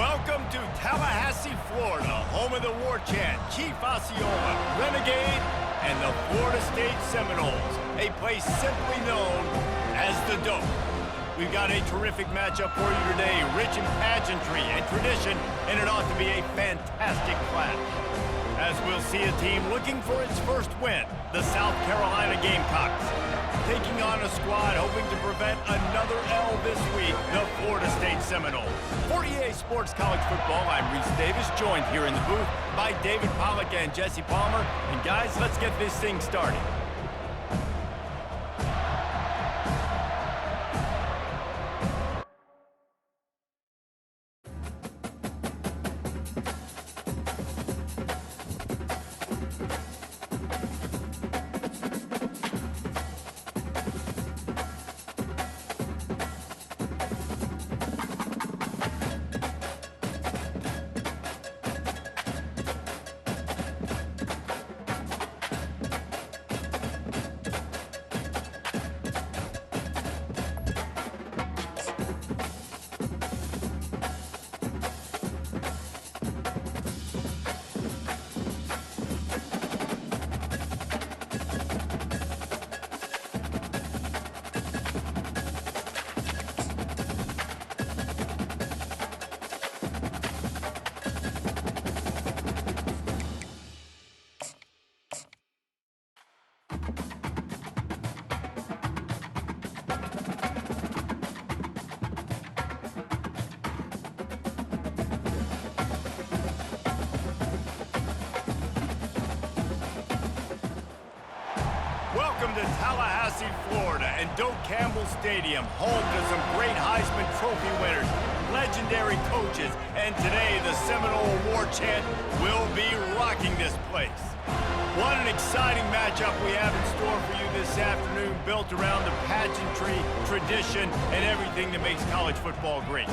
Welcome to Tallahassee, Florida, home of the war chant, Chief Osceola, Renegade, and the Florida State Seminoles, a place simply known as the Doak. We've got a terrific matchup for you today, rich in pageantry and tradition, and it ought to be a fantastic clash. As we'll see a team looking for its first win, the South Carolina Gamecocks, taking on a squad hoping to prevent another L this week, the Florida State Seminoles. For EA Sports College Football, I'm Reese Davis, joined here in the booth by David Pollack and Jesse Palmer. And guys, let's get this thing started. Welcome to Tallahassee, Florida, and Doak Campbell Stadium, home to some great Heisman Trophy winners, legendary coaches, and today the Seminole War Chant will be rocking this place. What an exciting matchup we have in store for you this afternoon, built around the pageantry, tradition, and everything that makes college football great.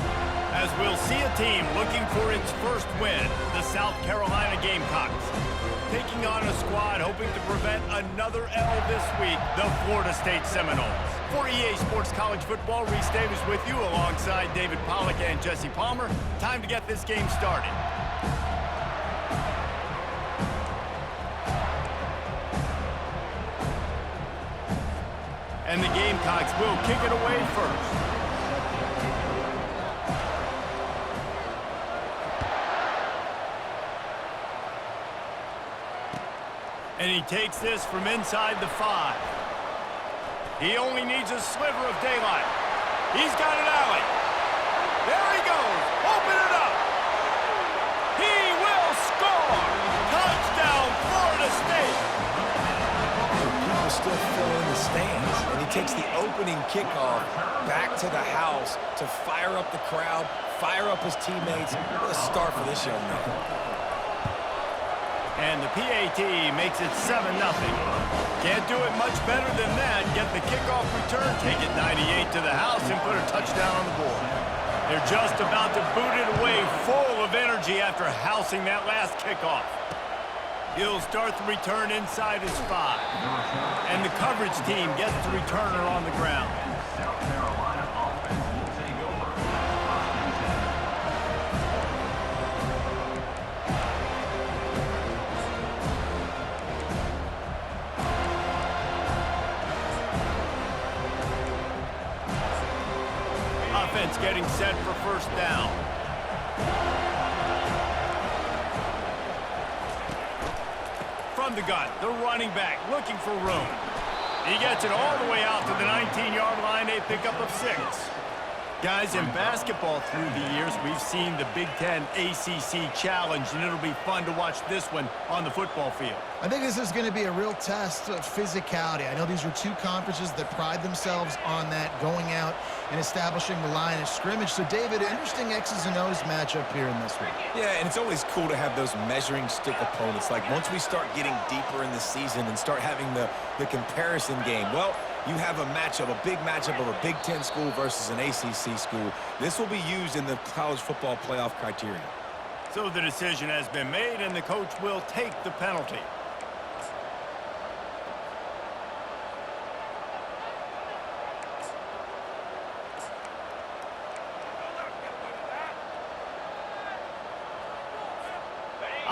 As we'll see a team looking for its first win, the South Carolina Gamecocks, taking on a squad hoping to prevent another L this week, the Florida State Seminoles. For EA Sports College Football, Reese Davis with you alongside David Pollack and Jesse Palmer. Time to get this game started. And the Gamecocks will kick it away first. And he takes this from inside the 5. He only needs a sliver of daylight. He's got an alley. There he goes. Open it up. He will score. Touchdown, Florida State. People still fill in the stands, and he takes the opening kickoff back to the house to fire up the crowd, fire up his teammates. What a start for this young man. And the PAT makes it 7-0. Can't do it much better than that. Get the kickoff return, take it 98 to the house, and put a touchdown on the board. They're just about to boot it away, full of energy after housing that last kickoff. He'll start the return inside his 5. And the coverage team gets the returner on the ground. Offense getting set for first down. From the gun, the running back looking for room. He gets it all the way out to the 19-yard line, a pickup of 6. Guys, in basketball through the years, we've seen the Big Ten ACC Challenge, and it'll be fun to watch this one on the football field. I think this is going to be a real test of physicality. I know these are two conferences that pride themselves on that, going out and establishing the line of scrimmage. So, David, interesting X's and O's matchup here in this one. Yeah, and it's always cool to have those measuring stick opponents. Like, once we start getting deeper in the season and start having the comparison game, well, you have a matchup, a big matchup of a Big Ten school versus an ACC school. This will be used in the college football playoff criteria. So the decision has been made, and the coach will take the penalty.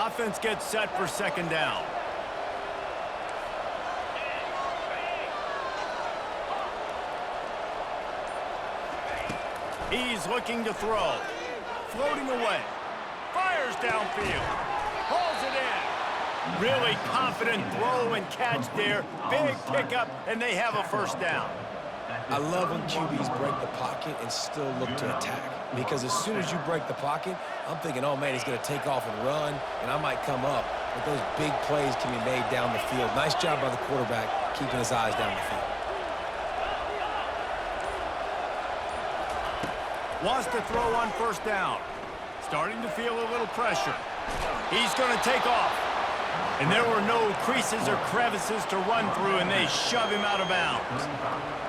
Offense gets set for second down. He's looking to throw. Floating away. Fires downfield. Hauls it in. Really confident throw and catch there. Big pickup, and they have a first down. I love when QBs break the pocket and still look to attack. Because as soon as you break the pocket, I'm thinking, oh, man, he's going to take off and run, and I might come up. But those big plays can be made down the field. Nice job by the quarterback keeping his eyes down the field. Wants to throw on first down. Starting to feel a little pressure. He's going to take off. And there were no creases or crevices to run through, and they shove him out of bounds.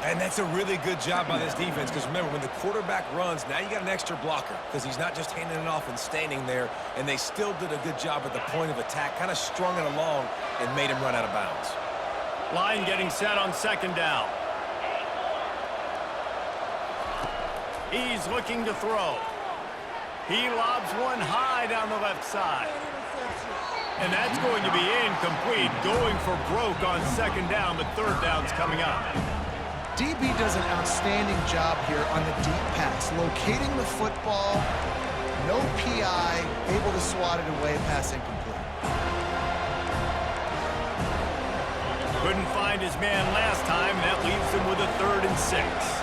And that's a really good job by this defense, because remember, when the quarterback runs, now you got an extra blocker, because he's not just handing it off and standing there, and they still did a good job at the point of attack, kind of strung it along and made him run out of bounds. Line getting set on second down. He's looking to throw. He lobs one high down the left side. And that's going to be incomplete. Going for broke on second down, but third down's coming up. DB does an outstanding job here on the deep pass. Locating the football, no PI, able to swat it away, pass incomplete. Couldn't find his man last time. That leaves him with a 3rd and 6.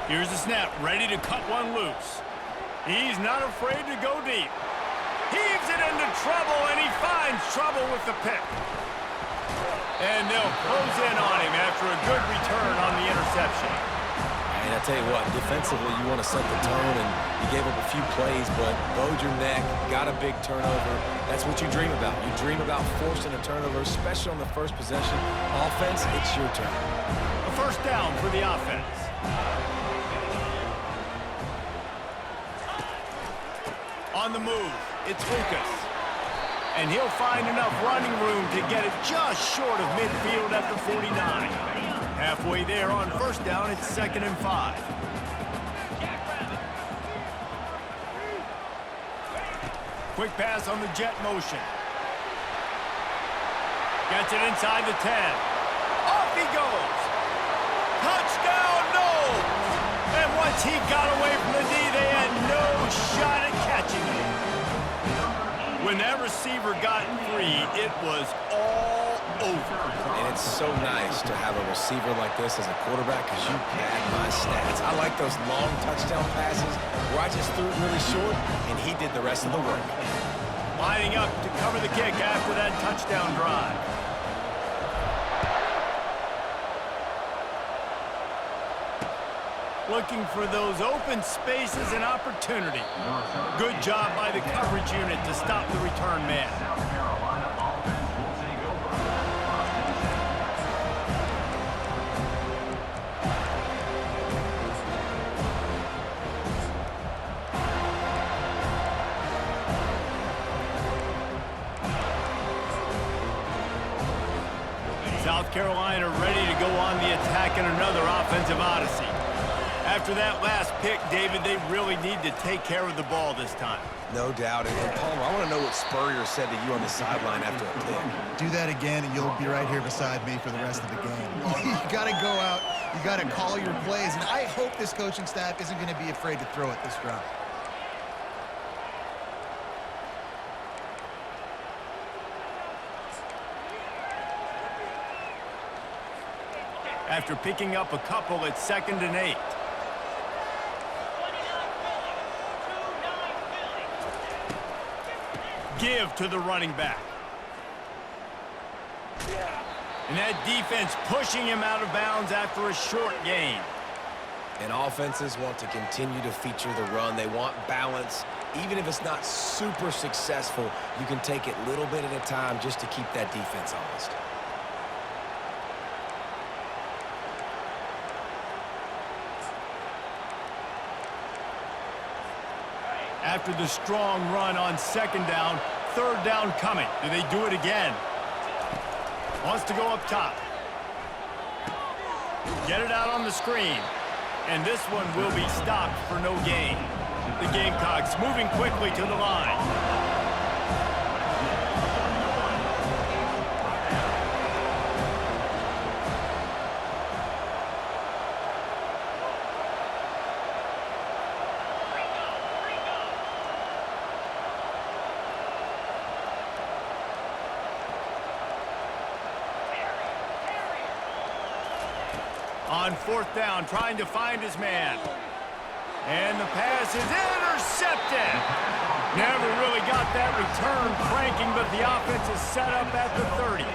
Here's the snap, ready to cut one loose. He's not afraid to go deep. Heaves it into trouble, and he finds trouble with the pick. And they'll close in on him after a good return on the interception. And I tell you what, defensively, you want to set the tone, and you gave up a few plays, but bowed your neck, got a big turnover. That's what you dream about. You dream about forcing a turnover, especially on the first possession. Offense, it's your turn. A first down for the offense. On the move, it's Lucas. And he'll find enough running room to get it just short of midfield at the 49. Halfway there on first down, it's 2nd and 5. Quick pass on the jet motion. Gets it inside the 10. Off he goes. Touchdown, no! And once he got away from the D, they had no shot at catching him. When that receiver got free, it was all over. And it's so nice to have a receiver like this as a quarterback, because you pad my stats. I like those long touchdown passes where I just threw it really short, and he did the rest of the work. Lining up to cover the kick after that touchdown drive. Looking for those open spaces and opportunity. Good job by the coverage unit to stop the return man. South Carolina ready to go on the attack in another offensive odyssey. After that last pick, David, they really need to take care of the ball this time. No doubt. And Palmer, I want to know what Spurrier said to you on the sideline after a pick. Do that again, and you'll be right here beside me for the rest of the game. You got to go out. You got to call your plays. And I hope this coaching staff isn't going to be afraid to throw it this drive. After picking up a couple, it's 2nd and 8. Give to the running back. And that defense pushing him out of bounds after a short gain. And offenses want to continue to feature the run. They want balance. Even if it's not super successful, you can take it little bit at a time just to keep that defense honest. After the strong run on second down, third down coming. Do they do it again? Wants to go up top. Get it out on the screen. And this one will be stopped for no gain. The Gamecocks moving quickly to the line. On fourth down, trying to find his man. And the pass is intercepted. Never really got that return cranking, but the offense is set up at the 30.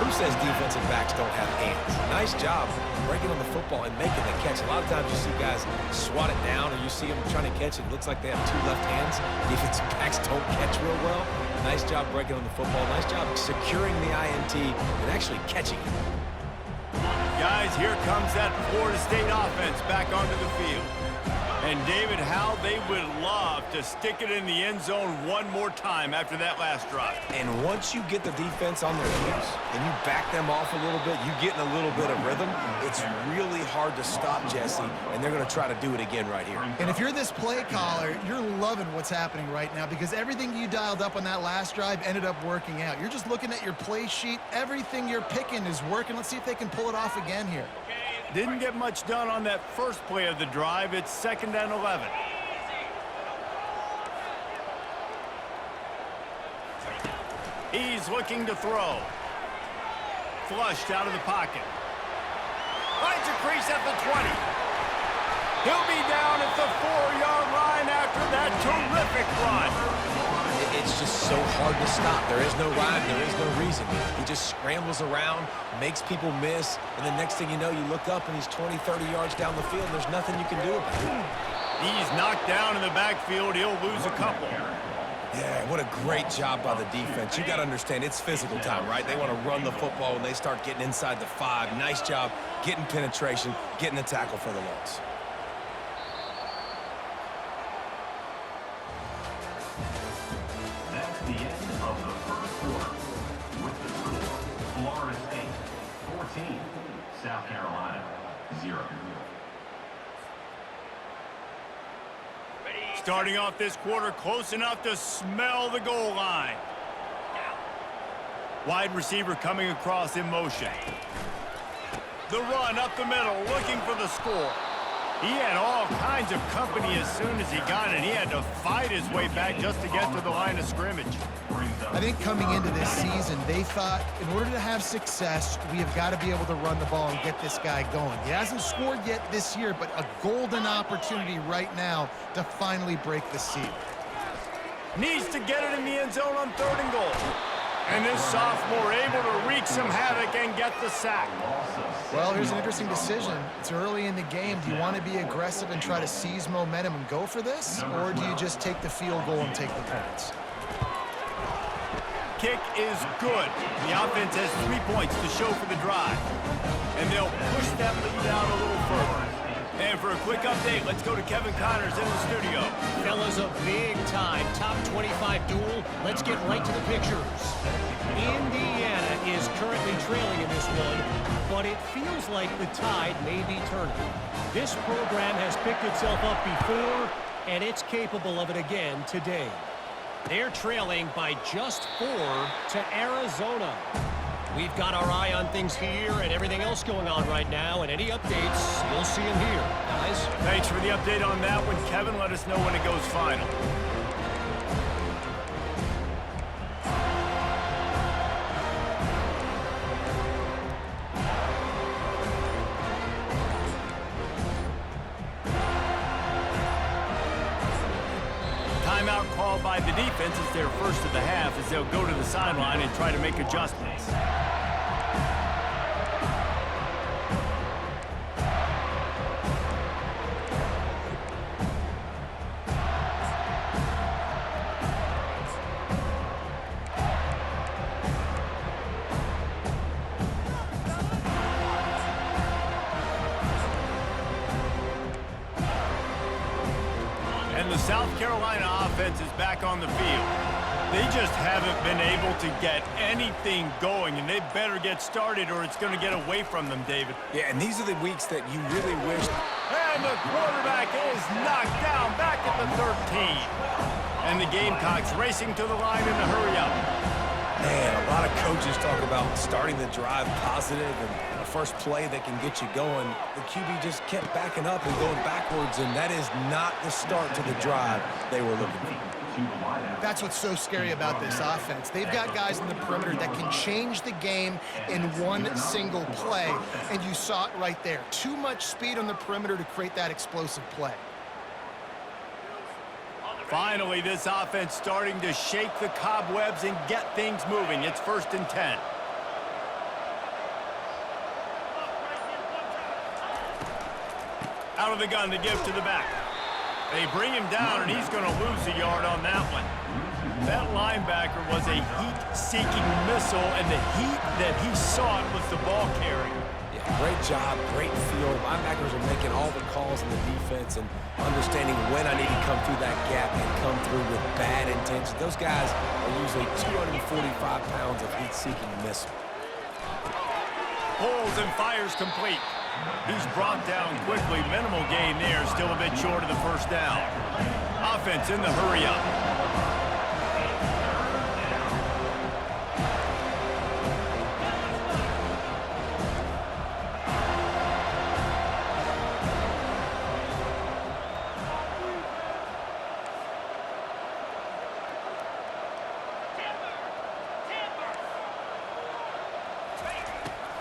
Who says defensive backs don't have hands? Nice job breaking on the football and making the catch. A lot of times you see guys swat it down or you see them trying to catch it. It looks like they have two left hands. Defensive backs don't catch real well. Nice job breaking on the football. Nice job securing the INT and actually catching it. Guys, here comes that Florida State offense back onto the field. And David, how they would love to stick it in the end zone one more time after that last drive. And once you get the defense on their heels and you back them off a little bit, you get in a little bit of rhythm, it's really hard to stop Jesse, and they're going to try to do it again right here. And if you're this play caller, you're loving what's happening right now because everything you dialed up on that last drive ended up working out. You're just looking at your play sheet. Everything you're picking is working. Let's see if they can pull it off again here. Didn't get much done on that first play of the drive. It's 2nd and 11. He's looking to throw. Flushed out of the pocket. Finds a crease at the 20. He'll be down at the 4-yard line after that terrific run. It's just so hard to stop. There is no rhyme. There is no reason. He just scrambles around, makes people miss, and the next thing you know, you look up and he's 20, 30 yards down the field, and there's nothing you can do about it. He's knocked down in the backfield. He'll lose a couple. Yeah, what a great job by the defense. You got to understand, it's physical time, right? They want to run the football when they start getting inside the 5. Nice job getting penetration, getting the tackle for the loss. That's the end of the first quarter. With the score, Florida State 14, South Carolina 0. Starting off this quarter close enough to smell the goal line. Wide receiver coming across in motion. The run up the middle, looking for the score. He had all kinds of company as soon as he got it. He had to fight his way back just to get to the line of scrimmage. I think coming into this season, they thought in order to have success, we have got to be able to run the ball and get this guy going. He hasn't scored yet this year, but a golden opportunity right now to finally break the seal. Needs to get it in the end zone on 3rd and goal. And this sophomore able to wreak some havoc and get the sack. Well, here's an interesting decision. It's early in the game. Do you want to be aggressive and try to seize momentum and go for this? Or do you just take the field goal and take the points? Kick is good. The offense has 3 points to show for the drive. And they'll push that lead out a little further. And for a quick update, let's go to Kevin Connors in the studio. Fellas, a big-time top 25 duel. Let's get right to the pictures. Indiana is currently trailing in this one, but it feels like the tide may be turning. This program has picked itself up before, and it's capable of it again today. They're trailing by just 4 to Arizona. We've got our eye on things here and everything else going on right now, and any updates, you'll see them here, guys. Thanks for the update on that one, Kevin. Let us know when it goes final. Timeout called by the defense is their first of the half as they'll go to the sideline and try to make adjustments. And the South Carolina offense is back on the field. They just haven't been able to get anything going, and they better get started or it's going to get away from them, David. Yeah, and these are the weeks that you really wish. And And the quarterback is knocked down back at the 13. And the Gamecocks racing to the line in a hurry-up. Man, a lot of coaches talk about starting the drive positive and a first play that can get you going. The QB just kept backing up and going backwards, and that is not the start to the drive they were looking for. That's what's so scary about this offense. They've got guys in the perimeter that can change the game in one single play, and you saw it right there. Too much speed on the perimeter to create that explosive play. Finally, this offense starting to shake the cobwebs and get things moving. It's 1st and 10. Out of the gun to give to the back. They bring him down, and he's going to lose a yard on that one. That linebacker was a heat-seeking missile, and the heat that he sought was the ball carrier. Yeah, great job, great feel. Linebackers are making all the calls in the defense and understanding when I need to come through that gap and come through with bad intention. Those guys are usually 245 pounds of heat-seeking missile. Pulls and fires complete. He's brought down quickly. Minimal gain there. Still a bit short of the first down. Offense in the hurry-up.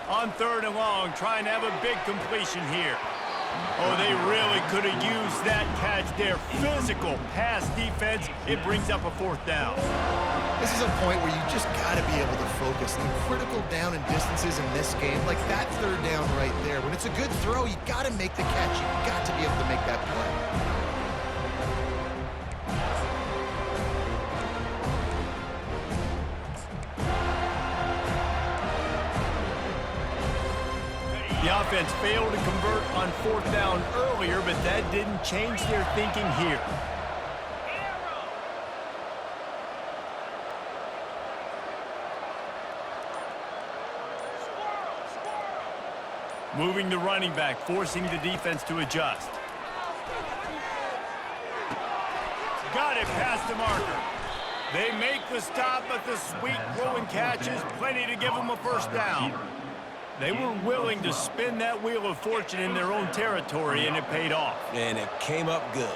On 3rd and long, trying to have a big completion here. Oh, they really could have used that catch there. Physical pass defense. It brings up a 4th down. This is a point where you just got to be able to focus. The critical down and distances in this game, like that 3rd down right there. When it's a good throw, you got to make the catch. You got to be able to make that play. The offense failed to convert on 4th down earlier, but that didn't change their thinking here. Moving the running back, forcing the defense to adjust. Got it past the marker. They make the stop, but the sweet throwing catch is plenty to give them a 1st down. They were willing to spin that wheel of fortune in their own territory, and it paid off. And it came up good.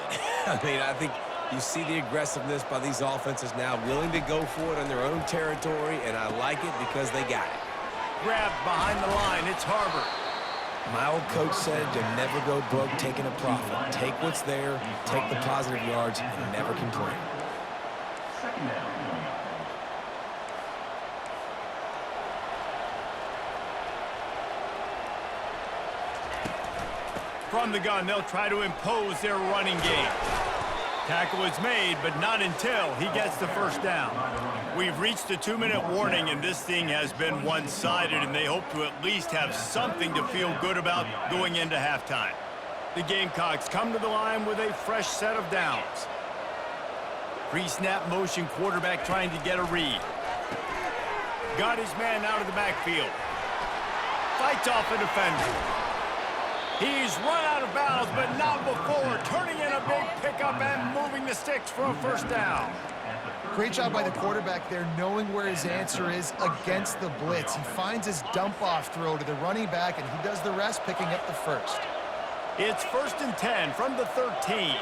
I mean, I think you see the aggressiveness by these offenses now, willing to go for it in their own territory, and I like it because they got it. Grabbed behind the line, it's Harbor. My old coach said to never go broke taking a profit. Take what's there, take the positive yards, and never complain. 2nd down. From the gun, they'll try to impose their running game. Tackle is made, but not until he gets the 1st down. We've reached the 2-minute warning, and this thing has been one-sided, and they hope to at least have something to feel good about going into halftime. The Gamecocks come to the line with a fresh set of downs. Pre-snap motion quarterback trying to get a read. Got his man out of the backfield. Fights off a defender. He's run out of bounds, but not before turning in a big pickup and moving the sticks for a 1st down. Great job by the quarterback there, knowing where his answer is against the blitz. He finds his dump-off throw to the running back, and he does the rest, picking up the 1st. It's 1st and 10 from the 13.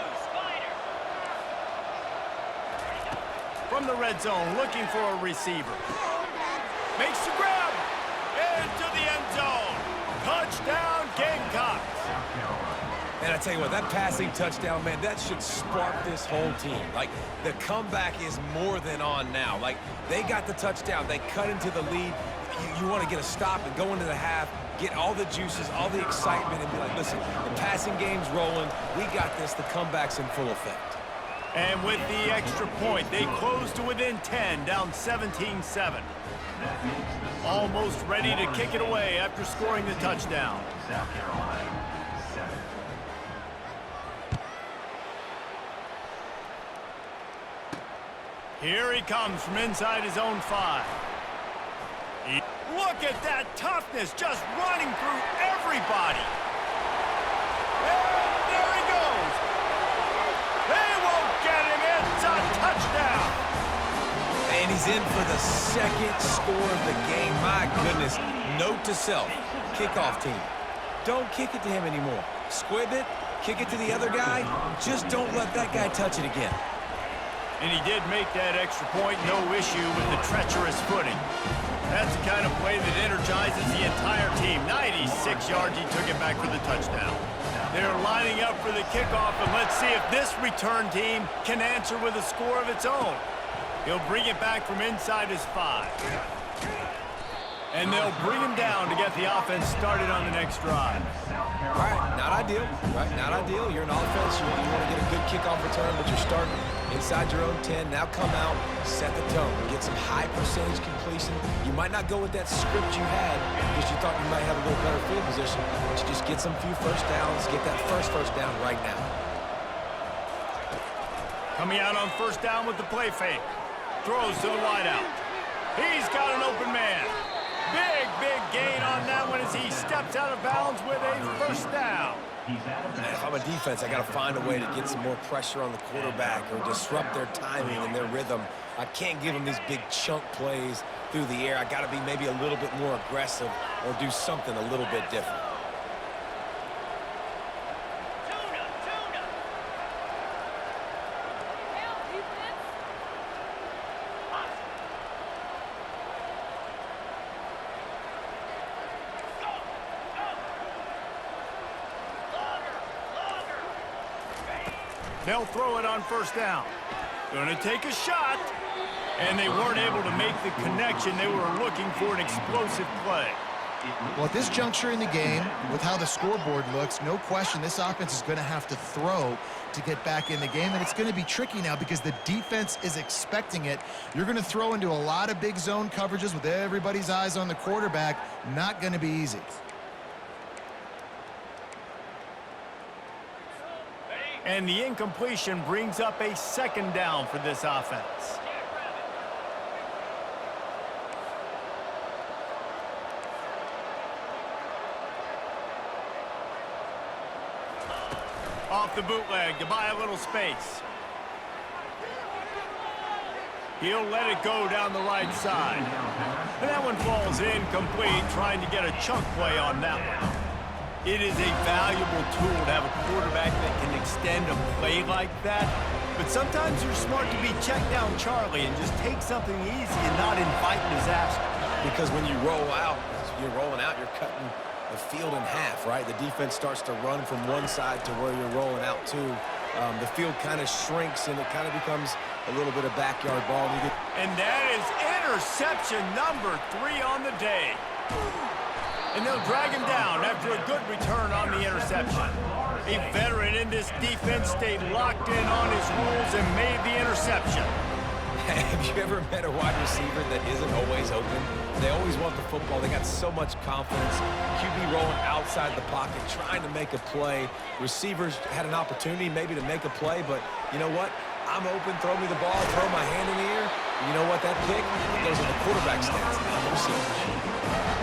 From the red zone, looking for a receiver. Makes the grab. Into the end zone. Touchdown, Gamecocks. And I tell you what, that passing touchdown, man, that should spark this whole team. Like, the comeback is more than on now. Like, they got the touchdown. They cut into the lead. You want to get a stop and go into the half, get all the juices, all the excitement, and be like, listen, the passing game's rolling. We got this. The comeback's in full effect. And with the extra point, they close to within 10, down 17-7. Almost ready to kick it away after scoring the touchdown. South Carolina, 7. Here he comes from inside his own 5. Look at that toughness, just running through everybody. And in for the second score of the game. My goodness. Note to self, kickoff team. Don't kick it to him anymore. Squib it, kick it to the other guy. Just don't let that guy touch it again. And he did make that extra point, no issue with the treacherous footing. That's the kind of play that energizes the entire team. 96 yards, he took it back for the touchdown. They're lining up for the kickoff, and let's see if this return team can answer with a score of its own. He'll bring it back from inside his 5. And they'll bring him down to get the offense started on the next drive. All right, not ideal, right? Not ideal. You're an offense. You want to get a good kickoff return, but you're starting inside your own 10. Now come out, set the tone, get some high percentage completion. You might not go with that script you had because you thought you might have a little better field position, but you just get some few first downs, get that first down right now. Coming out on first down with the play fake. Throws to the wideout. He's got an open man. Big gain on that one as he steps out of bounds with a first down. Man, if I'm a defense, I got to find a way to get some more pressure on the quarterback or disrupt their timing and their rhythm. I can't give them these big chunk plays through the air. I got to be maybe a little bit more aggressive or do something a little bit different. They'll throw it on first down. Going to take a shot. And they weren't able to make the connection. They were looking for an explosive play. Well, at this juncture in the game, with how the scoreboard looks, no question this offense is going to have to throw to get back in the game. And it's going to be tricky now because the defense is expecting it. You're going to throw into a lot of big zone coverages with everybody's eyes on the quarterback. Not going to be easy. And the incompletion brings up a second down for this offense. Off the bootleg to buy a little space. He'll let it go down the right side. And that one falls incomplete, trying to get a chunk play on that one. It is a valuable tool to have a quarterback that can extend a play like that. But sometimes you're smart to be check down Charlie and just take something easy and not invite disaster. Because when you roll out, you're you're cutting the field in half, right? The defense starts to run from one side to where you're rolling out to. The field kind of shrinks and it kind of becomes a little bit of backyard ball. And that is interception number 3 on the day. And they'll drag him down after a good return on the interception. A veteran in this defense stayed locked in on his rules and made the interception. Have you ever met a wide receiver that isn't always open? They always want the football. They got so much confidence. QB rolling outside the pocket, trying to make a play. Receivers had an opportunity maybe to make a play, but you know what? I'm open, throw me the ball, throw my hand in the air. You know what? That pick, those are the quarterback stats, not the receivers.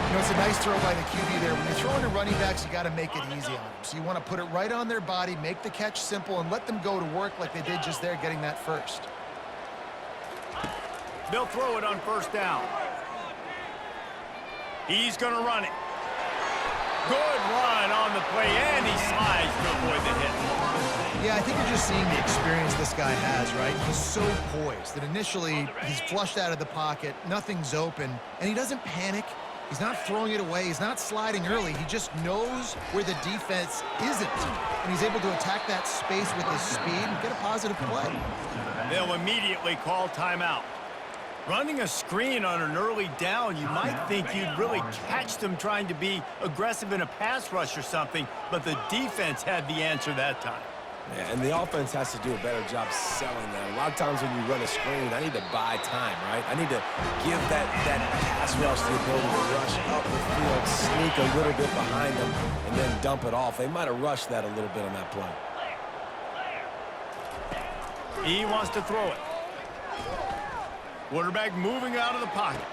You know, it's a nice throw by the QB there. When you're throwing to running backs, you got to make it easy on them. So you want to put it right on their body, make the catch simple, and let them go to work like they did just there, getting that first. They'll throw it on first down. He's going to run it. Good run on the play, and he slides to avoid the hit. Yeah, I think you're just seeing the experience this guy has, right? He's so poised that initially he's flushed out of the pocket, nothing's open, and he doesn't panic. He's not throwing it away. He's not sliding early. He just knows where the defense isn't, and he's able to attack that space with his speed and get a positive play. They'll immediately call timeout. Running a screen on an early down, you might think you'd really catch them trying to be aggressive in a pass rush or something, but the defense had the answer that time. Yeah, and the offense has to do a better job selling that. A lot of times when you run a screen, I need to buy time, right? I need to give that pass rush the ability to rush up the field, sneak a little bit behind them, and then dump it off. They might have rushed that a little bit on that play. He wants to throw it. Quarterback moving out of the pocket.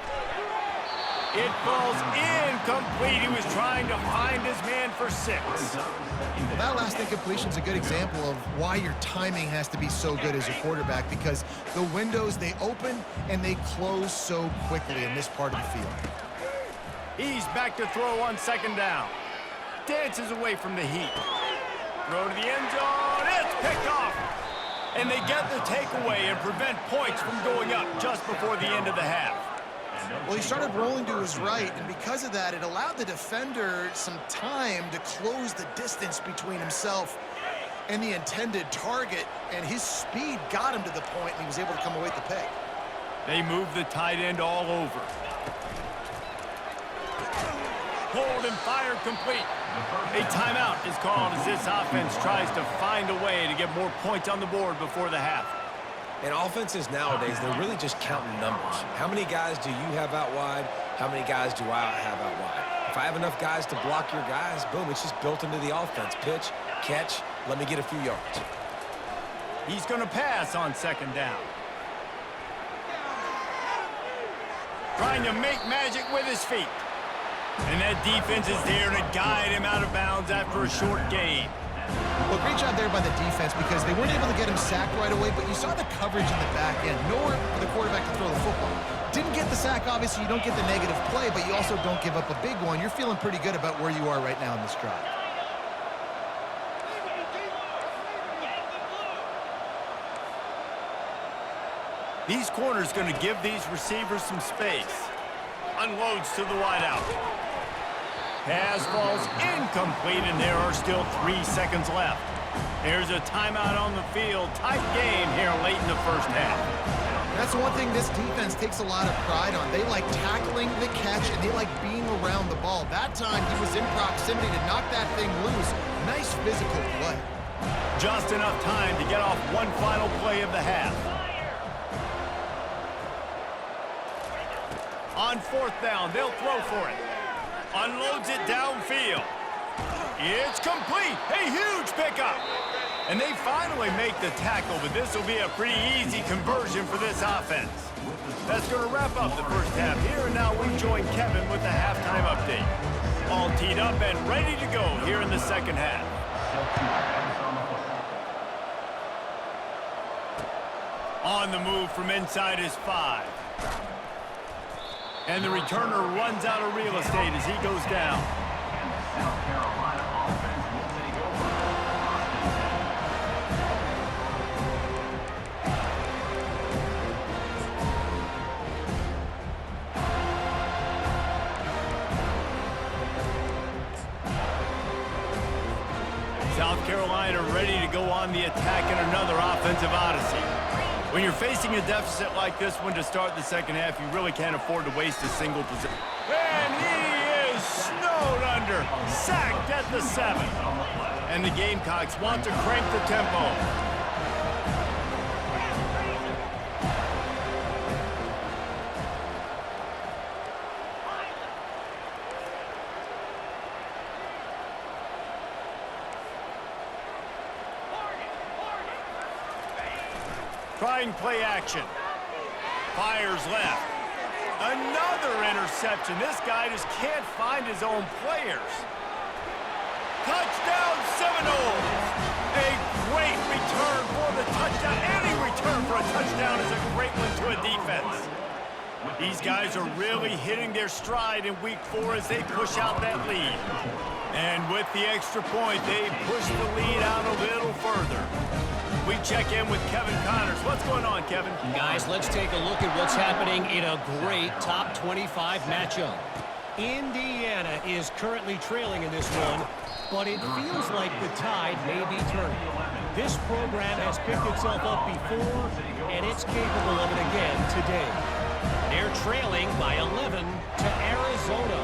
It falls incomplete. He was trying to find his man for 6. Well, that last incompletion is a good example of why your timing has to be so good as a quarterback, because the windows, they open and they close so quickly in this part of the field. He's back to throw on 2nd down. Dances away from the heat. Throw to the end zone. It's picked off. And they get the takeaway and prevent points from going up just before the end of the half. Well, he started rolling to his right, and because of that, it allowed the defender some time to close the distance between himself and the intended target, and his speed got him to the point, and he was able to come away with the pick. They move the tight end all over. Hold and fire complete. A timeout is called as this offense tries to find a way to get more points on the board before the half. And offenses nowadays, they're really just counting numbers. How many guys do you have out wide? How many guys do I have out wide? If I have enough guys to block your guys, boom, it's just built into the offense. Pitch, catch, let me get a few yards. He's going to pass on 2nd down. Trying to make magic with his feet. And that defense is there to guide him out of bounds after a short gain. Well, great job there by the defense, because they weren't able to get him sacked right away, but you saw the coverage in the back end. Nowhere for the quarterback to throw the football. Didn't get the sack, obviously. You don't get the negative play, but you also don't give up a big one. You're feeling pretty good about where you are right now in this drive. These corners going to give these receivers some space. Unloads to the wideout. Pass falls incomplete, and there are still 3 seconds left. There's a timeout on the field. Tight game here late in the first half. That's one thing this defense takes a lot of pride on. They like tackling the catch, and they like being around the ball. That time, he was in proximity to knock that thing loose. Nice physical play. Just enough time to get off one final play of the half. On 4th down, they'll throw for it. Unloads it downfield. It's complete. A huge pickup. And they finally make the tackle, but this will be a pretty easy conversion for this offense. That's going to wrap up the first half here, and now we join Kevin with the halftime update. All teed up and ready to go here in the second half. On the move from inside his 5. And the returner runs out of real estate as he goes down. South Carolina offense will take over. South Carolina ready to go on the attack in another offensive odyssey. When you're facing a deficit like this one to start the second half, you really can't afford to waste a single possession. And he is snowed under, sacked at the 7. And the Gamecocks want to crank the tempo. Trying play action. Fires left. Another interception. This guy just can't find his own players. Touchdown Seminoles. A great return for the touchdown. Any return for a touchdown is a great one to a defense. These guys are really hitting their stride in week 4 as they push out that lead. And with the extra point, they push the lead out a little further. We check in with Kevin Connors. What's going on, Kevin? Guys, let's take a look at what's happening in a great top 25 matchup. Indiana is currently trailing in this one, but it feels like the tide may be turning. This program has picked itself up before, and it's capable of it again today. They're trailing by 11 to Arizona.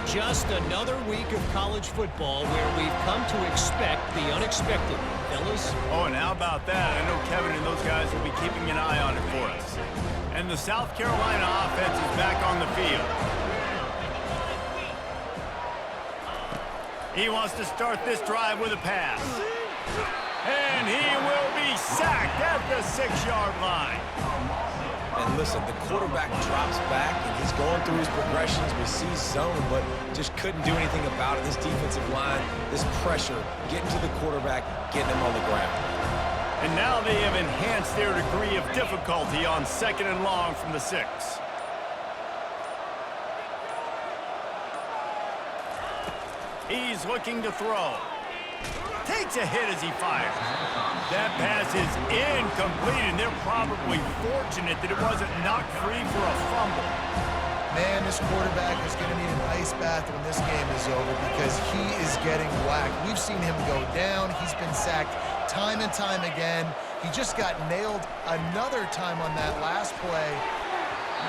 Just another week of college football where we've come to expect the unexpected. Fellas? Oh, and how about that? I know Kevin and those guys will be keeping an eye on it for us. And the South Carolina offense is back on the field. He wants to start this drive with a pass. And he will be sacked at the 6-yard line. And listen, the quarterback drops back, and he's going through his progressions. We see zone, but just couldn't do anything about it. This defensive line, this pressure, getting to the quarterback, getting him on the ground. And now they have enhanced their degree of difficulty on 2nd and long from the 6. He's looking to throw. Takes a hit as he fires. That pass is incomplete, and they're probably fortunate that it wasn't knocked free for a fumble. Man, this quarterback is going to need an ice bath when this game is over because he is getting whacked. We've seen him go down. He's been sacked time and time again. He just got nailed another time on that last play.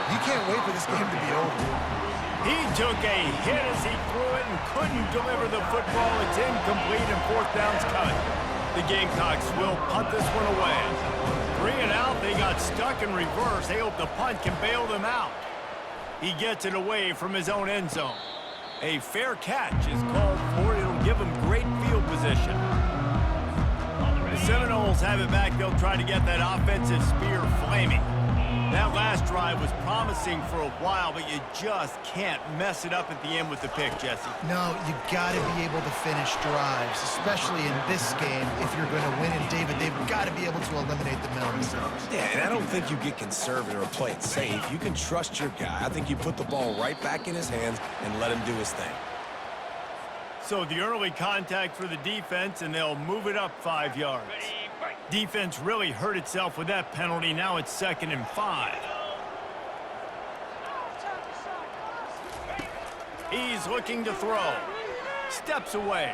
You can't wait for this game to be over. He took a hit as he threw it and couldn't deliver the football. It's incomplete and 4th down's coming. The Gamecocks will punt this one away. 3 and out, they got stuck in reverse. They hope the punt can bail them out. He gets it away from his own end zone. A fair catch is called for. It'll give him great field position. The Seminoles have it back. They'll try to get that offensive spear flaming. That last drive was promising for a while, but you just can't mess it up at the end with the pick, Jesse. No, you got to be able to finish drives, especially in this game. If you're going to win, and David, they've got to be able to eliminate the mental mistakes. Yeah, and I don't think you get conservative or play it safe. You can trust your guy. I think you put the ball right back in his hands and let him do his thing. So the early contact for the defense, and they'll move it up 5 yards. Defense really hurt itself with that penalty. Now it's 2nd and 5. He's looking to throw. Steps away.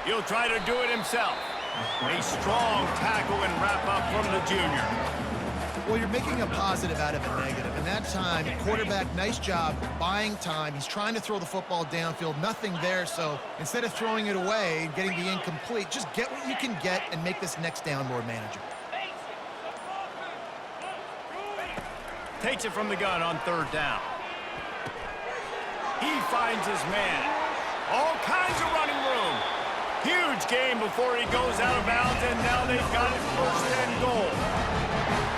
He'll try to do it himself. A strong tackle and wrap up from the junior. Well, you're making a positive out of a negative. And that time, quarterback, nice job buying time. He's trying to throw the football downfield. Nothing there, so instead of throwing it away and getting the incomplete, just get what you can get and make this next down more manageable. Takes it from the gun on 3rd down. He finds his man. All kinds of running room. Huge game before he goes out of bounds, and now they've got it 1st and goal.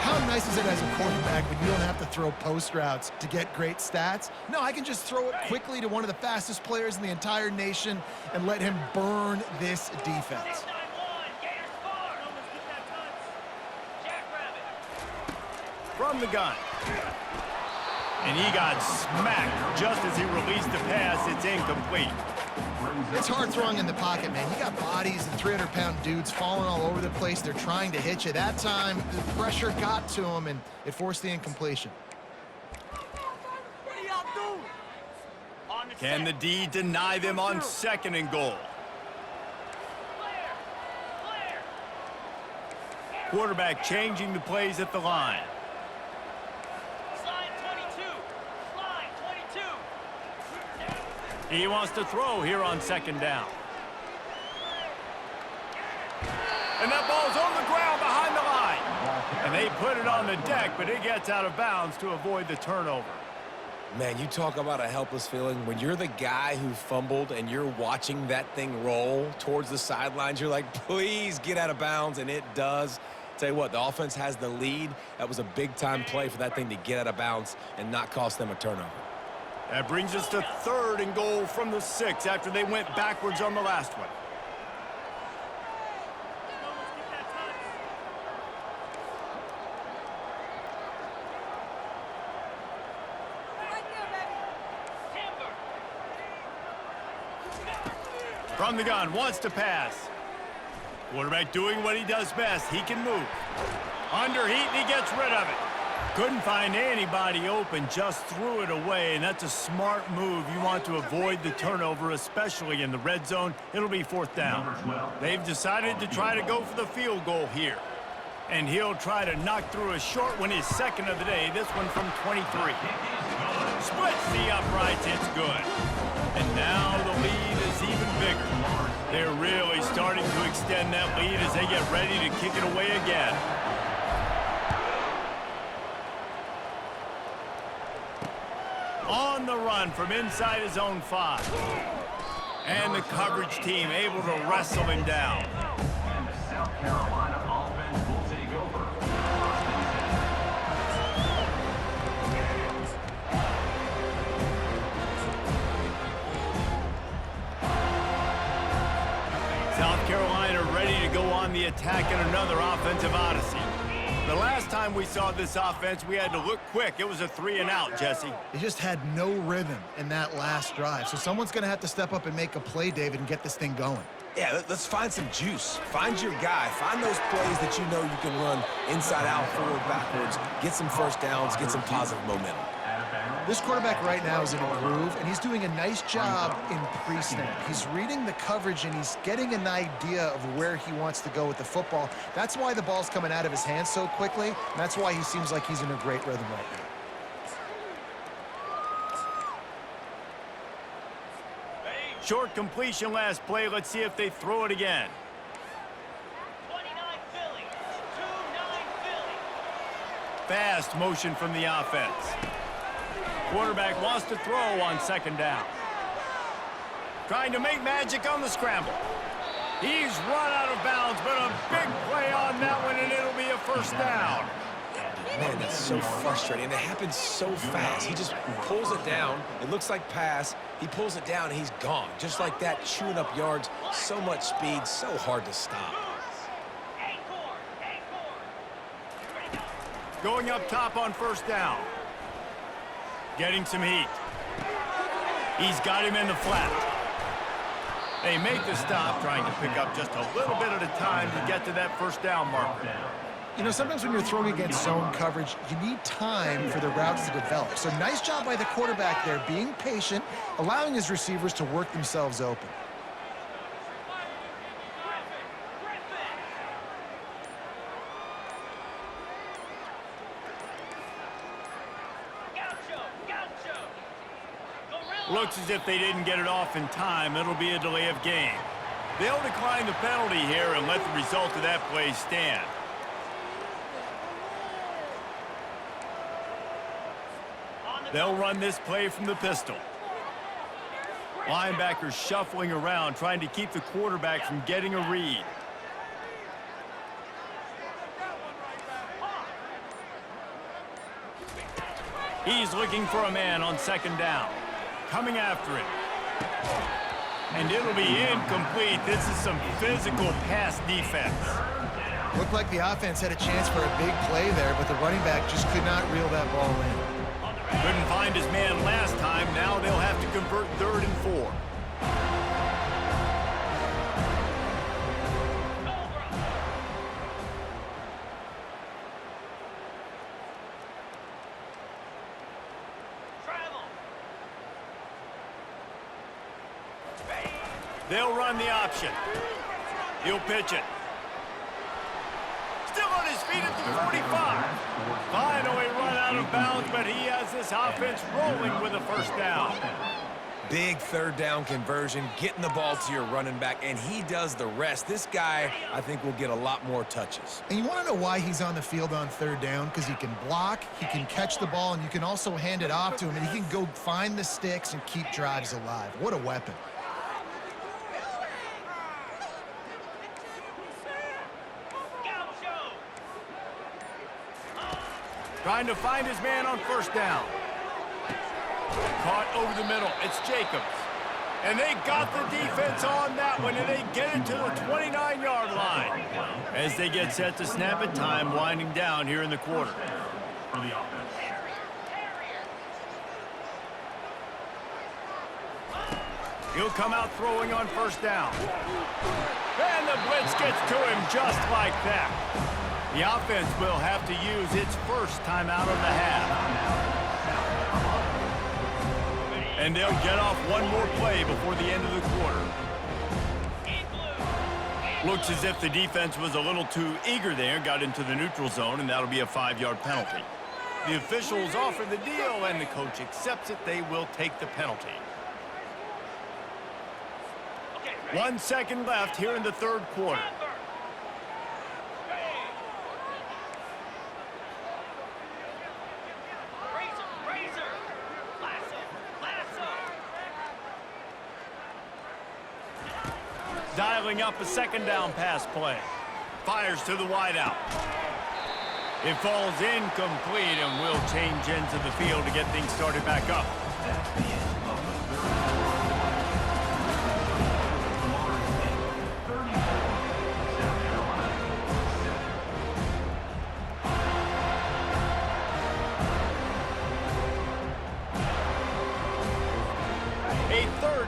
How nice is it as a quarterback when you don't have to throw post routes to get great stats? No, I can just throw it quickly to one of the fastest players in the entire nation and let him burn this defense. From the gun. And he got smacked just as he released the pass. It's incomplete. It's hard throwing in the pocket, man. You got bodies and 300-pound dudes falling all over the place. They're trying to hit you. That time, the pressure got to him, and it forced the incompletion. Can the D deny them on 2nd and goal? Quarterback changing the plays at the line. He wants to throw here on 2nd down. And that ball's on the ground behind the line. And they put it on the deck, but it gets out of bounds to avoid the turnover. Man, you talk about a helpless feeling. When you're the guy who fumbled and you're watching that thing roll towards the sidelines, you're like, please get out of bounds, and it does. Tell you what, the offense has the lead. That was a big-time play for that thing to get out of bounds and not cost them a turnover. That brings us to 3rd and goal from the 6 after they went backwards on the last one. From the gun, wants to pass. Quarterback doing what he does best. He can move. Under heat, and he gets rid of it. Couldn't find anybody open, just threw it away, and that's a smart move. You want to avoid the turnover, especially in the red zone. It'll be 4th down. They've decided to try to go for the field goal here. And he'll try to knock through a short one, his 2nd of the day, this one from 23. Splits the uprights, it's good. And now the lead is even bigger. They're really starting to extend that lead as they get ready to kick it away again. On the run from inside his own 5. And the coverage team able to wrestle him down. And the South Carolina offense will take over. on the attack in another offensive odyssey. The last time we saw this offense, we had to look quick. It was a 3-and-out, Jesse. They just had no rhythm in that last drive. So someone's going to have to step up and make a play, David, and get this thing going. Yeah, let's find some juice. Find your guy. Find those plays that you know you can run inside out, forward, backwards, get some first downs, get some positive momentum. This quarterback right now is in a groove, and he's doing a nice job in pre-snap. He's reading the coverage, and he's getting an idea of where he wants to go with the football. That's why the ball's coming out of his hands so quickly, and that's why he seems like he's in a great rhythm right now. Short completion last play. Let's see if they throw it again. 29 Philly. 2-9 Philly. Fast motion from the offense. Quarterback wants to throw on second down. Trying to make magic on the scramble. He's run out of bounds, but a big play on that one, and it'll be a first down. Man, that's so frustrating. And it happens so fast. He just pulls it down. It looks like pass. He pulls it down, and he's gone. Just like that, chewing up yards. So much speed, so hard to stop. Going up top on first down. Getting some heat. He's got him in the flat. They make the stop, trying to pick up just a little bit at a time to get to that first down marker. You know, sometimes when you're throwing against zone coverage, you need time for the routes to develop. So nice job by the quarterback there, being patient, allowing his receivers to work themselves open. Looks as if they didn't get it off in time. It'll be a delay of game. They'll decline the penalty here and let the result of that play stand. They'll run this play from the pistol. Linebackers shuffling around, trying to keep the quarterback from getting a read. He's looking for a man on second down. Coming after it. And it'll be incomplete. This is some physical pass defense. Looked like the offense had a chance for a big play there, but the running back just could not reel that ball in. Couldn't find his man last time. Now they'll have to convert 3rd and 4. They'll run the option. He'll pitch it. Still on his feet at the 45. Finally run out of bounds, but he has this offense rolling with a first down. Big 3rd down conversion, getting the ball to your running back, and he does the rest. This guy, I think, will get a lot more touches. And you want to know why he's on the field on 3rd down? Because he can block, he can catch the ball, and you can also hand it off to him, and he can go find the sticks and keep drives alive. What a weapon. Trying to find his man on first down. Caught over the middle. It's Jacobs. And they got the defense on that one, and they get it to the 29-yard line. As they get set to snap it, time winding down here in the quarter. He'll come out throwing on first down. And the blitz gets to him just like that. The offense will have to use its first timeout of the half. And they'll get off one more play before the end of the quarter. Looks as if the defense was a little too eager there, got into the neutral zone, and that'll be a 5-yard penalty. The officials offer the deal, and the coach accepts it. They will take the penalty. 1 second left here in the 3rd quarter. Dialing up a 2nd down pass play. Fires to the wideout. It falls incomplete, and will change ends of the field to get things started back up.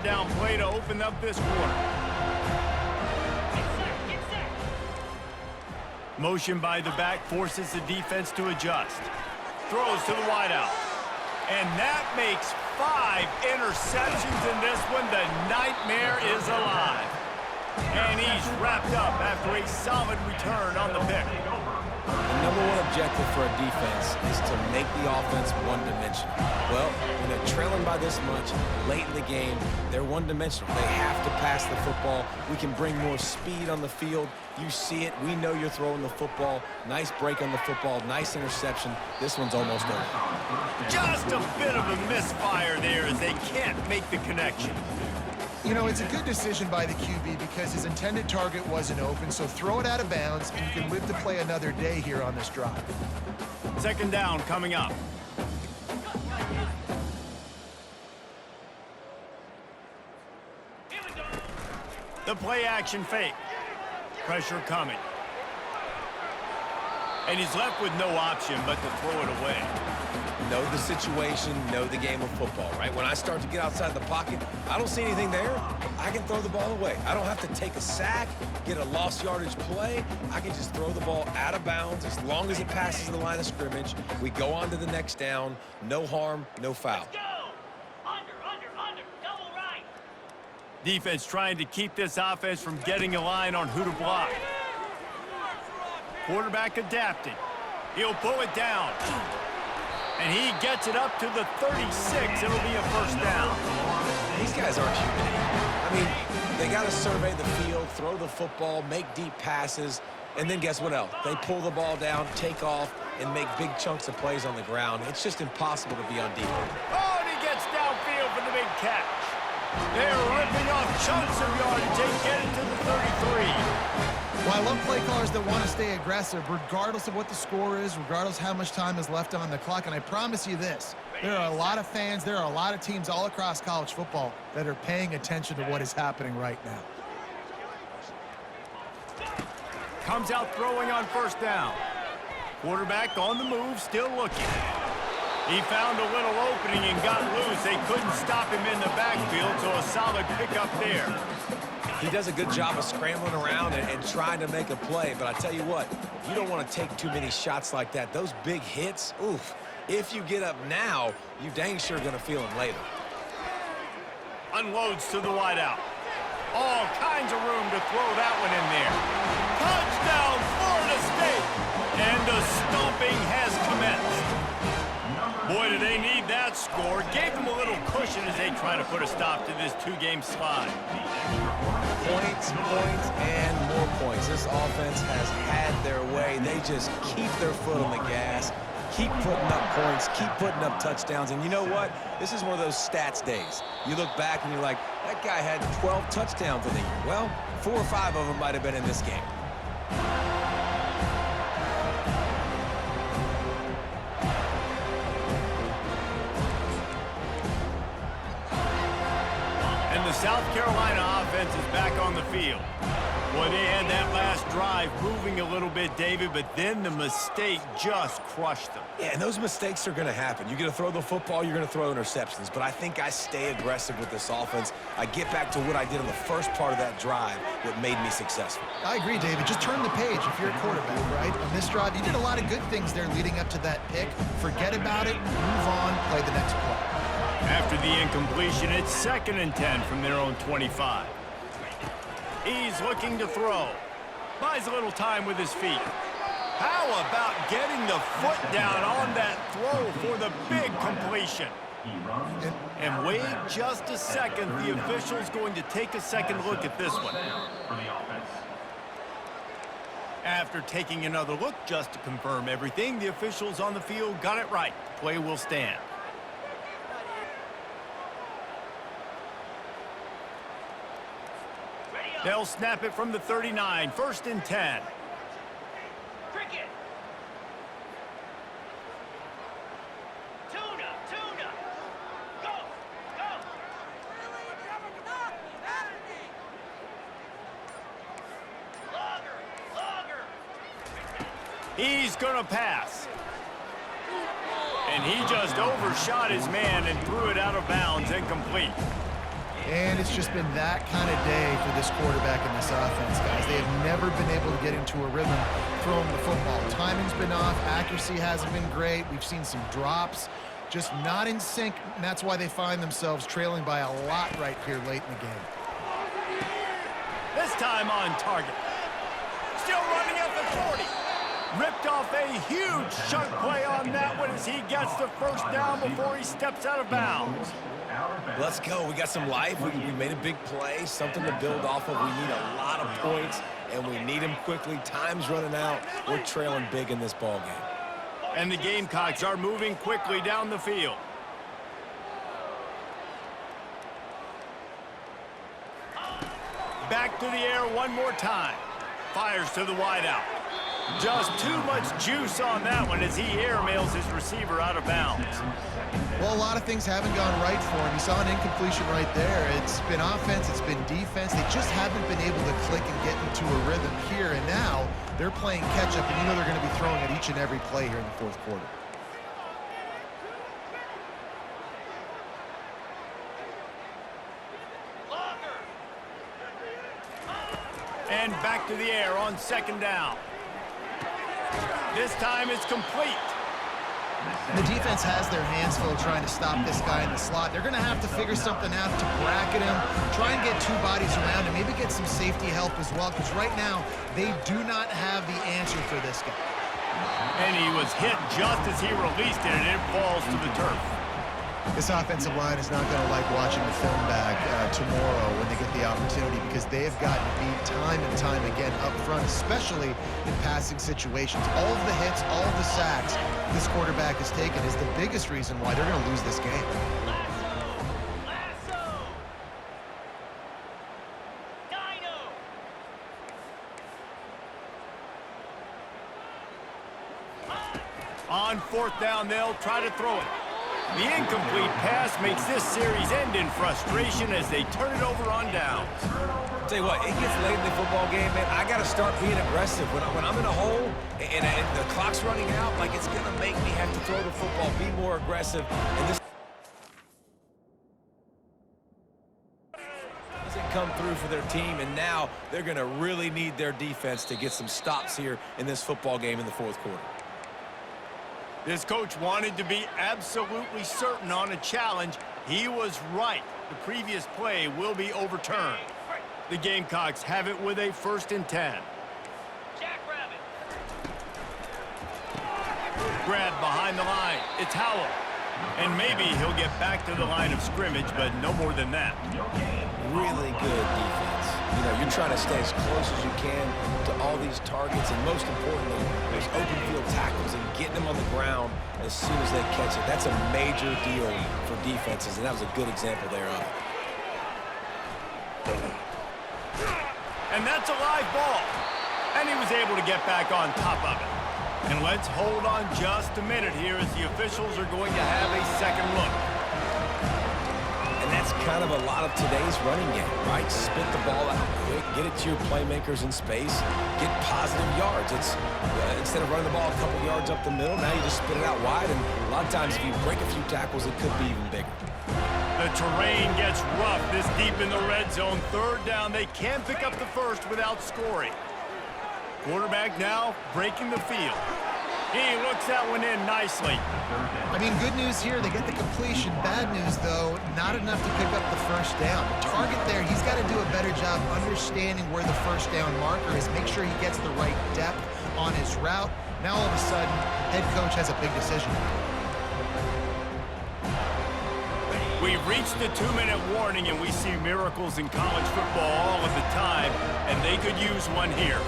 down play to open up this quarter. Get set. Motion by the back forces the defense to adjust. Throws to the wideout. And that makes 5 interceptions in this one. The nightmare is alive. And he's wrapped up after a solid return on the pick. The number one objective for a defense is to make the offense one-dimensional. Well, when they're trailing by this much late in the game, they're one-dimensional. They have to pass the football. We can bring more speed on the field. You see it. We know you're throwing the football. Nice break on the football. Nice interception. This one's almost over. Just a bit of a misfire there as they can't make the connection. You know, it's a good decision by the QB because his intended target wasn't open, so throw it out of bounds, and you can live to play another day here on this drive. Second down coming up. Here we go. The play action fake. Pressure coming. And he's left with no option but to throw it away. Know the situation, know the game of football, right? When I start to get outside the pocket, I don't see anything there, I can throw the ball away. I don't have to take a sack, get a lost yardage play. I can just throw the ball out of bounds as long as it passes the line of scrimmage. We go on to the next down. No harm, no foul. Go. Under. Double right. Defense trying to keep this offense from getting a line on who to block. Quarterback adapting. He'll pull it down. And he gets it up to the 36. It'll be a first down. These guys aren't human. I mean, they got to survey the field, throw the football, make deep passes, and then guess what else? They pull the ball down, take off, and make big chunks of plays on the ground. It's just impossible to be on defense. Oh, and he gets downfield for the big catch. They're ripping off chunks of yardage. They get it to the 33. Well, I love play callers that want to stay aggressive regardless of what the score is, regardless how much time is left on the clock. And I promise you this, there are a lot of fans, there are a lot of teams all across college football that are paying attention to what is happening right now. Comes out throwing on first down. Quarterback on the move, still looking. He found a little opening and got loose. They couldn't stop him in the backfield, so a solid pickup there. He does a good job of scrambling around and trying to make a play, but I tell you what, you don't want to take too many shots like that. Those big hits, oof. If you get up now, you dang sure going to feel them later. Unloads to the wideout. All kinds of room to throw that one in there. Touchdown, Florida State! And the stomping has commenced. Boy, do they need that score. Gave them a little cushion as they try to put a stop to this 2-game slide. Points, and more points. This offense has had their way. They just keep their foot on the gas, keep putting up points, keep putting up touchdowns. And you know what? This is one of those stats days. You look back and you're like, that guy had 12 touchdowns in the year. Well, 4 or 5 of them might have been in this game. And the South Carolina offense is back on the field. Boy, they had that last drive moving a little bit, David, but then the mistake just crushed them. Yeah, and those mistakes are going to happen. You're going to throw the football, you're going to throw interceptions. But I think I stay aggressive with this offense. I get back to what I did in the first part of that drive that made me successful. I agree, David. Just turn the page if you're a quarterback, right? On this drive, you did a lot of good things there leading up to that pick. Forget about it, move on, play the next play. After the incompletion, it's 2nd and 10 from their own 25. He's looking to throw. Buys a little time with his feet. How about getting the foot down on that throw for the big completion? And wait just a second. The official's going to take a second look at this one. After taking another look just to confirm everything, the officials on the field got it right. Play will stand. They'll snap it from the 39, 1st and 10. Cricket. Tuna. Go. Logger. He's going to pass. And he just overshot his man and threw it out of bounds, incomplete. And it's just been that kind of day for this quarterback in this offense, guys. They have never been able to get into a rhythm throwing the football. Timing's been off. Accuracy hasn't been great. We've seen some drops. Just not in sync, and that's why they find themselves trailing by a lot right here late in the game. This time on target. Still running at the 40. Ripped off a huge chunk play on that one as he gets the first down before he steps out of bounds. Let's go. We got some life. We made a big play, something to build off of. We need a lot of points, and we need them quickly. Time's running out. We're trailing big in this ball game. And the Gamecocks are moving quickly down the field. Back to the air one more time. Fires to the wideout. Just too much juice on that one as he airmails his receiver out of bounds. Well, a lot of things haven't gone right for him. You saw an incompletion right there. It's been offense, it's been defense. They just haven't been able to click and get into a rhythm here. And now they're playing catch-up, and you know they're going to be throwing at each and every play here in the fourth quarter. And back to the air on second down. This time it's complete. The defense has their hands full trying to stop this guy in the slot. They're going to have to figure something out to bracket him, try and get two bodies around him, maybe get some safety help as well, because right now they do not have the answer for this guy. And he was hit just as he released it, and it falls to the turf. This offensive line is not going to like watching the film back tomorrow when they get the opportunity, because they have gotten beat time and time again up front, especially in passing situations. All of the hits, all of the sacks this quarterback has taken is the biggest reason why they're going to lose this game. Lasso! Dino! On fourth down, they'll try to throw it. The incomplete pass makes this series end in frustration as they turn it over on downs. Tell you what, it gets late in the football game, man. I got to start being aggressive. When I'm in a hole and the clock's running out, like, it's going to make me have to throw the football, be more aggressive. And this doesn't come through for their team, and now they're going to really need their defense to get some stops here in this football game in the fourth quarter. This coach wanted to be absolutely certain on a challenge. He was right. The previous play will be overturned. The Gamecocks have it with a 1st and 10. Jackrabbit! Grab behind the line. It's Howell. And maybe he'll get back to the line of scrimmage, but no more than that. Really good defense. You know, you're trying to stay as close as you can to all these targets, and most importantly, those open field tackles and getting them on the ground as soon as they catch it. That's a major deal for defenses, and that was a good example there of it. And that's a live ball. And he was able to get back on top of it. And let's hold on just a minute here as the officials are going to have a second look. And that's kind of a lot of today's running game, right? Spit the ball out quick, get it to your playmakers in space, get positive yards. It's instead of running the ball a couple yards up the middle, now you just spit it out wide, and a lot of times if you break a few tackles, it could be even bigger. The terrain gets rough this deep in the red zone. Third down, they can pick up the first without scoring. Quarterback now breaking the field. He looks that one in nicely. I mean, good news here, they get the completion. Bad news, though, not enough to pick up the first down. The target there, he's got to do a better job understanding where the first down marker is, make sure he gets the right depth on his route. Now, all of a sudden, head coach has a big decision. We've reached the 2-minute warning, and we see miracles in college football all of the time, and they could use one here.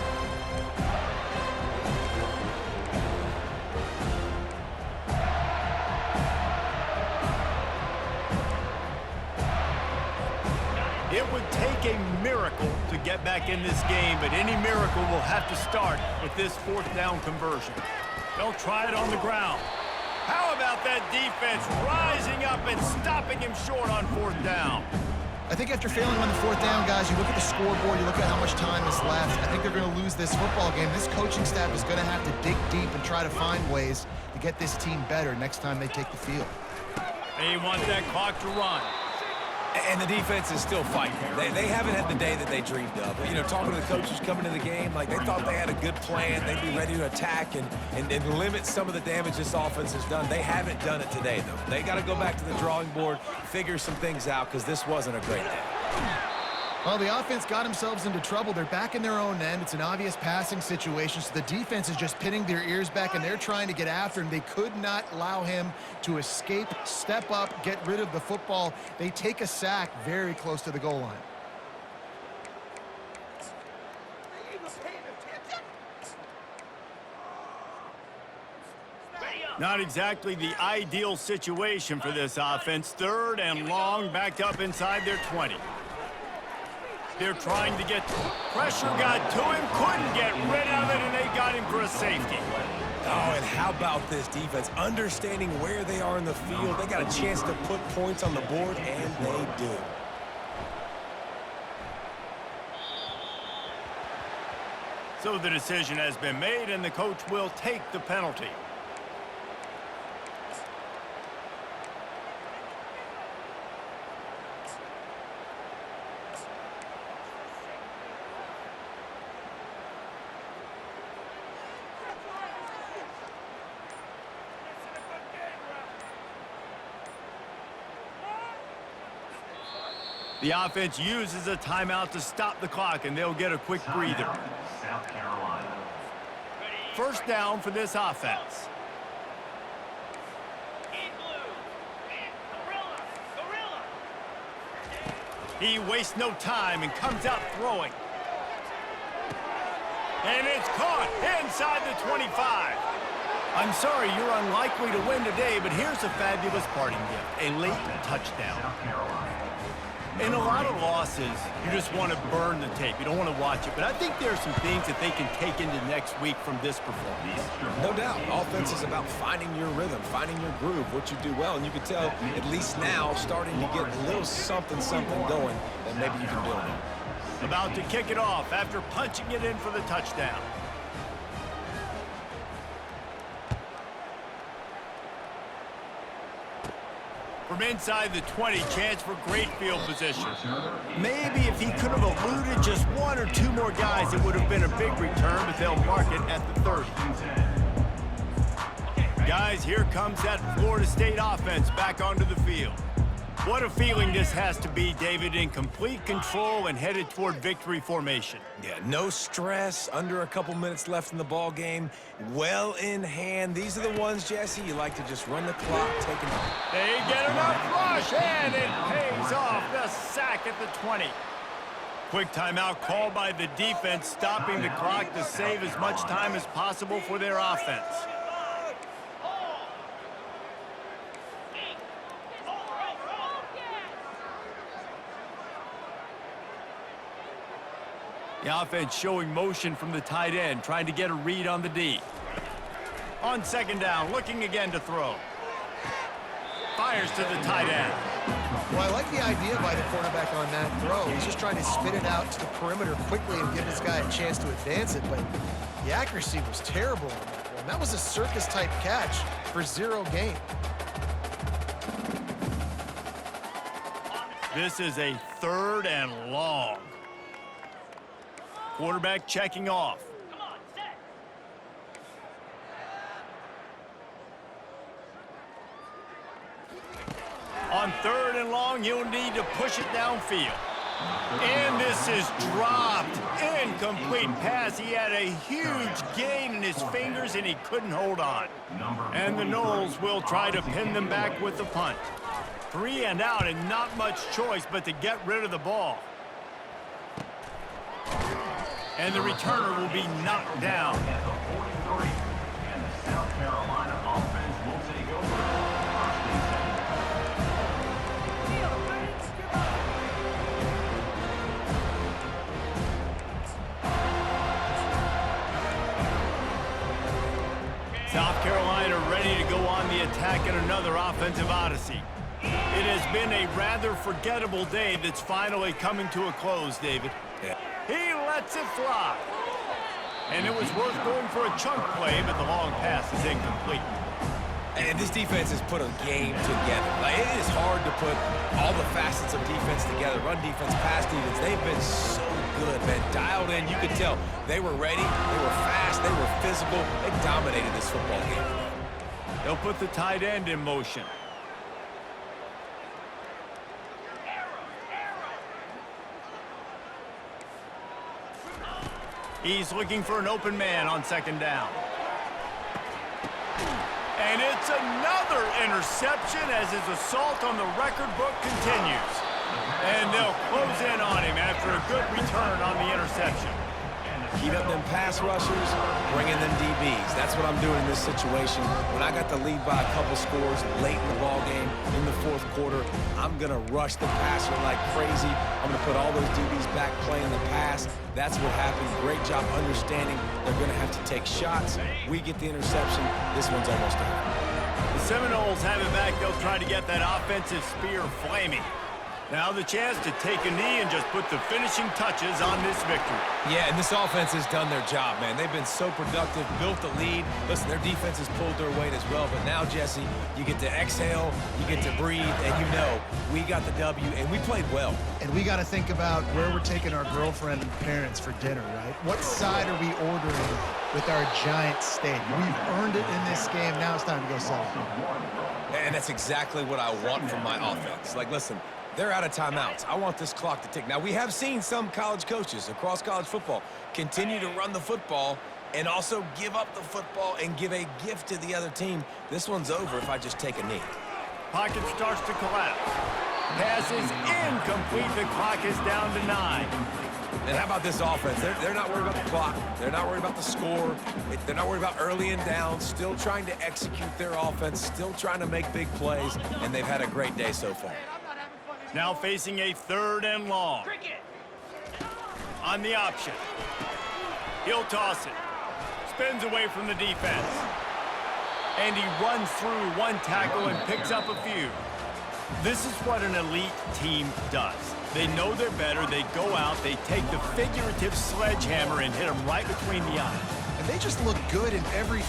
It would take a miracle to get back in this game, but any miracle will have to start with this 4th down conversion. They'll try it on the ground. How about that defense rising up and stopping him short on 4th down? I think after failing on the 4th down, guys, you look at the scoreboard, you look at how much time is left. I think they're going to lose this football game. This coaching staff is going to have to dig deep and try to find ways to get this team better next time they take the field. They want that clock to run. And the defense is still fighting. They haven't had the day that they dreamed of. You know, talking to the coaches coming to the game, like they thought they had a good plan. They'd be ready to attack and limit some of the damage this offense has done. They haven't done it today, though. They got to go back to the drawing board, figure some things out, because this wasn't a great day. Well, the offense got themselves into trouble. They're back in their own end. It's an obvious passing situation, so the defense is just pinning their ears back, and they're trying to get after him. They could not allow him to escape, step up, get rid of the football. They take a sack very close to the goal line. Not exactly the ideal situation for this offense. 3rd and long, backed up inside their 20. They're trying to get pressure, got to him, couldn't get rid of it, and they got him for a safety. Oh, and how about this defense? Understanding where they are in the field. They got a chance to put points on the board, and they do. So the decision has been made, and the coach will take the penalty. The offense uses a timeout to stop the clock, and they'll get a quick breather. South Carolina. 1st down for this offense. In blue. Gorilla. Gorilla. He wastes no time and comes out throwing. And it's caught inside the 25. I'm sorry, you're unlikely to win today, but here's a fabulous parting gift, a late touchdown. South Carolina. In a lot of losses, you just want to burn the tape. You don't want to watch it. But I think there are some things that they can take into next week from this performance. No doubt. Offense is about finding your rhythm, finding your groove, what you do well. And you can tell, at least now, starting to get a little something going that maybe you can build on. About to kick it off after punching it in for the touchdown. From inside the 20, chance for great field position. Maybe if he could have eluded just 1 or 2 more guys, it would have been a big return, but they'll mark it at the 30. Guys, here comes that Florida State offense back onto the field. What a feeling this has to be, David, in complete control and headed toward victory formation. Yeah, no stress, under a couple minutes left in the ball game, well in hand. These are the ones, Jesse, you like to just run the clock, take it on. They get enough rush, and it pays off. The sack at the 20. Quick timeout called by the defense, stopping the clock to save as much time as possible for their offense. The offense showing motion from the tight end, trying to get a read on the D. On 2nd down, looking again to throw. Fires to the tight end. Well, I like the idea by the quarterback on that throw. He's just trying to spit it out to the perimeter quickly and give this guy a chance to advance it, but the accuracy was terrible on that one. That was a circus-type catch for 0 gain. This is a 3rd and long. Quarterback checking off. Come on, set. On 3rd and long, he'll need to push it downfield. And this is dropped. Incomplete pass. He had a huge gain in his fingers, and he couldn't hold on. And the Noles will try to pin them back with the punt. 3 and out, and not much choice but to get rid of the ball. And the returner will be knocked down. At the 43, and the South Carolina offense will take over. South Carolina ready to go on the attack in another offensive odyssey. It has been a rather forgettable day that's finally coming to a close, David. Yeah. He lets it fly. And it was worth going for a chunk play, but the long pass is incomplete. And this defense has put a game together. Like, it is hard to put all the facets of defense together. Run defense, pass defense. They've been so good, man. Dialed in. You could tell they were ready. They were fast. They were physical. They dominated this football game. They'll put the tight end in motion. He's looking for an open man on second down. And it's another interception as his assault on the record book continues. And they'll close in on him after a good return on the interception. Heat up them pass rushers, bring in them DBs. That's what I'm doing in this situation. When I got the lead by a couple scores late in the ball game, in the fourth quarter, I'm going to rush the passer like crazy. I'm going to put all those DBs back playing the pass. That's what happened. Great job understanding they're going to have to take shots. We get the interception. This one's almost over. The Seminoles have it back. They'll try to get that offensive spear flaming. Now the chance to take a knee and just put the finishing touches on this victory. Yeah, and this offense has done their job, man. They've been so productive, built the lead. Listen, their defense has pulled their weight as well. But now, Jesse, you get to exhale, you get to breathe, and you know we got the W, and we played well. And we got to think about where we're taking our girlfriend and parents for dinner, right? What side are we ordering with our giant steak? We've earned it in this game. Now it's time to go celebrate. And that's exactly what I want from my offense. Like, listen, they're out of timeouts. I want this clock to tick. Now, we have seen some college coaches across college football continue to run the football and also give up the football and give a gift to the other team. This one's over if I just take a knee. Pocket starts to collapse. Pass is incomplete. The clock is down to 9. And how about this offense? They're not worried about the clock. They're not worried about the score. They're not worried about early and down. Still trying to execute their offense. Still trying to make big plays. And they've had a great day so far. Now facing a 3rd and long. Cricket. On the option. He'll toss it. Spins away from the defense. And he runs through one tackle and picks up a few. This is what an elite team does. They know they're better. They go out. They take the figurative sledgehammer and hit him right between the eyes. And they just look good in every